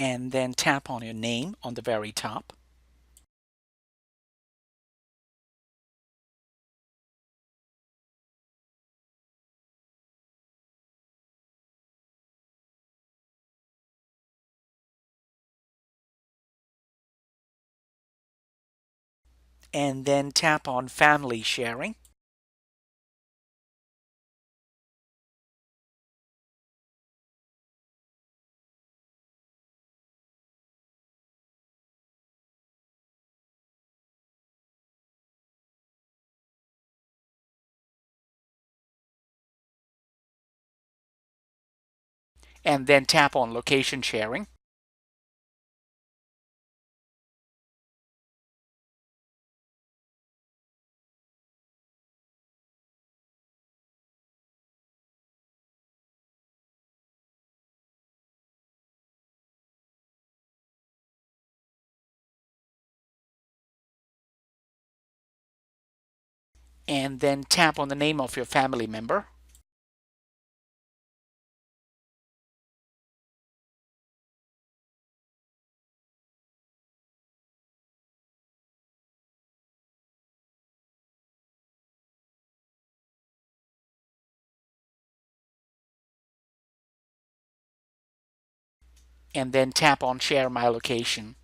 and then tap on your name on the very top. And then tap on Family Sharing. And then tap on Location Sharing. And then tap on the name of your family member. And then tap on Share My Location.